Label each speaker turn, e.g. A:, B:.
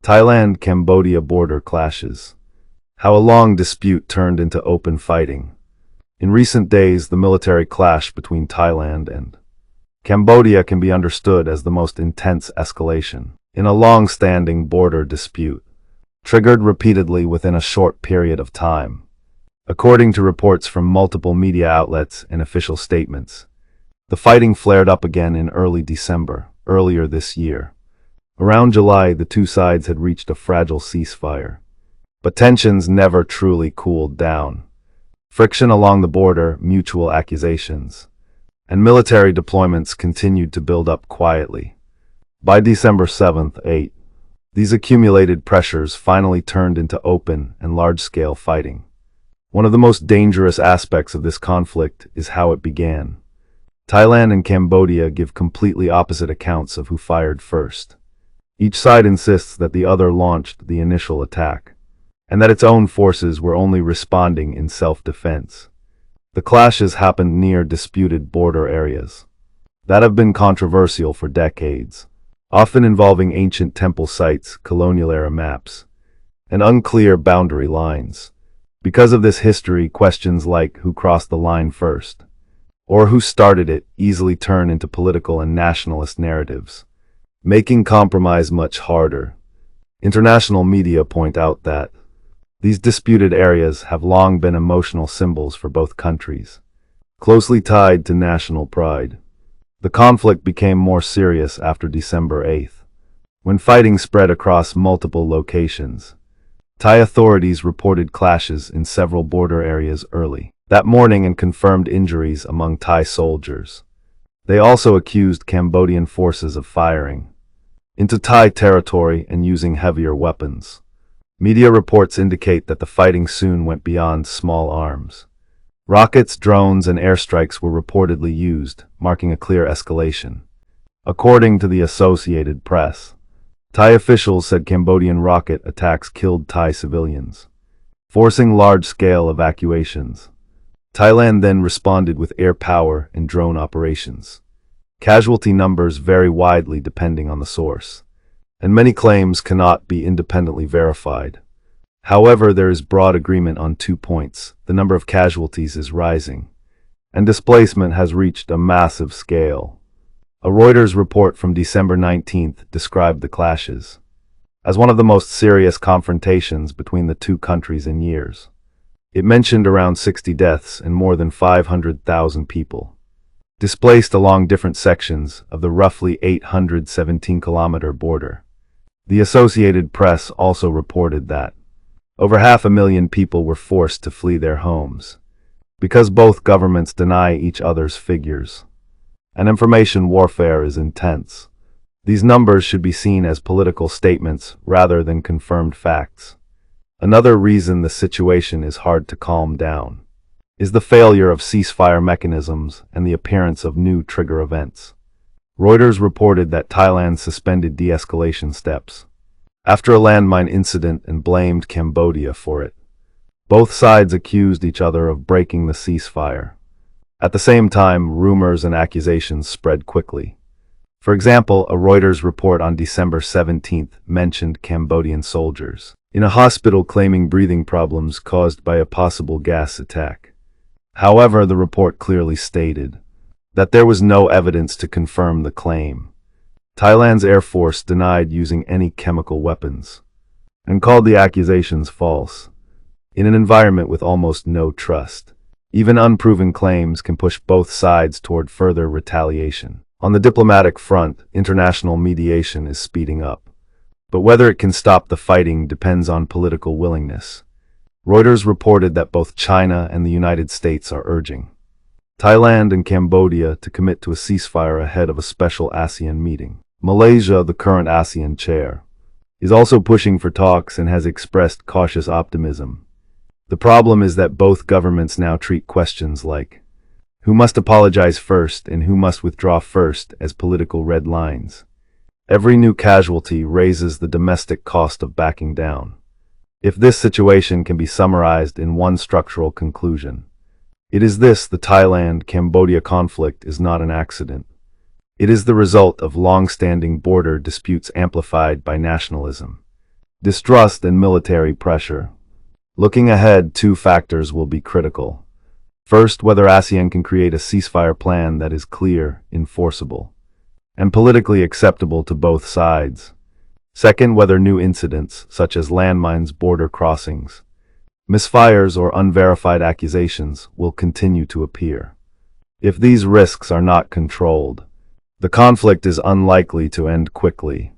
A: Thailand-Cambodia border clashes. How a long dispute turned into open fighting. In recent days, the military clash between Thailand and Cambodia can be understood as the most intense escalation in a long-standing border dispute, triggered repeatedly within a short period of time. According to reports from multiple media outlets and official statements, the fighting flared up again in early December, earlier this year. Around July, the two sides had reached a fragile ceasefire. But tensions never truly cooled down. Friction along the border, mutual accusations, and military deployments continued to build up quietly. By December 7th, 8, these accumulated pressures finally turned into open and large-scale fighting. One of the most dangerous aspects of this conflict is how it began. Thailand and Cambodia give completely opposite accounts of who fired first. Each side insists that the other launched the initial attack, and that its own forces were only responding in self-defense. The clashes happened near disputed border areas that have been controversial for decades, often involving ancient temple sites, colonial-era maps, and unclear boundary lines. Because of this history, questions like who crossed the line first, or who started it, easily turn into political and nationalist narratives, making compromise much harder. International media point out that these disputed areas have long been emotional symbols for both countries, closely tied to national pride. The conflict became more serious after December 8th, when fighting spread across multiple locations. Thai authorities reported clashes in several border areas early that morning and confirmed injuries among Thai soldiers. They also accused Cambodian forces of firing into Thai territory and using heavier weapons. Media reports indicate that the fighting soon went beyond small arms. Rockets, drones, and airstrikes were reportedly used, marking a clear escalation. According to the Associated Press, Thai officials said Cambodian rocket attacks killed Thai civilians, forcing large-scale evacuations. Thailand then responded with air power and drone operations. Casualty numbers vary widely depending on the source, and many claims cannot be independently verified. However, there is broad agreement on 2 points. The number of casualties is rising, and displacement has reached a massive scale. A Reuters report from December 19th described the clashes as one of the most serious confrontations between the two countries in years. It mentioned around 60 deaths and more than 500,000 people displaced along different sections of the roughly 817-kilometer border. The Associated Press also reported that over 500,000 people were forced to flee their homes because both governments deny each other's figures, and information warfare is intense. These numbers should be seen as political statements rather than confirmed facts. Another reason the situation is hard to calm down is the failure of ceasefire mechanisms and the appearance of new trigger events. Reuters reported that Thailand suspended de-escalation steps after a landmine incident and blamed Cambodia for it. Both sides accused each other of breaking the ceasefire. At the same time, rumors and accusations spread quickly. For example, a Reuters report on December 17th mentioned Cambodian soldiers in a hospital claiming breathing problems caused by a possible gas attack. However, the report clearly stated that there was no evidence to confirm the claim. Thailand's Air Force denied using any chemical weapons and called the accusations false. In an environment with almost no trust, even unproven claims can push both sides toward further retaliation. On the diplomatic front, international mediation is speeding up, but whether it can stop the fighting depends on political willingness. Reuters reported that both China and the United States are urging Thailand and Cambodia to commit to a ceasefire ahead of a special ASEAN meeting. Malaysia, the current ASEAN chair, is also pushing for talks and has expressed cautious optimism. The problem is that both governments now treat questions like who must apologize first and who must withdraw first as political red lines. Every new casualty raises the domestic cost of backing down. If this situation can be summarized in one structural conclusion, it is this: the Thailand-Cambodia conflict is not an accident. It is the result of long-standing border disputes amplified by nationalism, Distrust and military pressure. Looking ahead, two factors will be critical. First, whether ASEAN can create a ceasefire plan that is clear, enforceable, and politically acceptable to both sides. Second, whether new incidents, such as landmines, border crossings, misfires, or unverified accusations, will continue to appear. If these risks are not controlled, the conflict is unlikely to end quickly.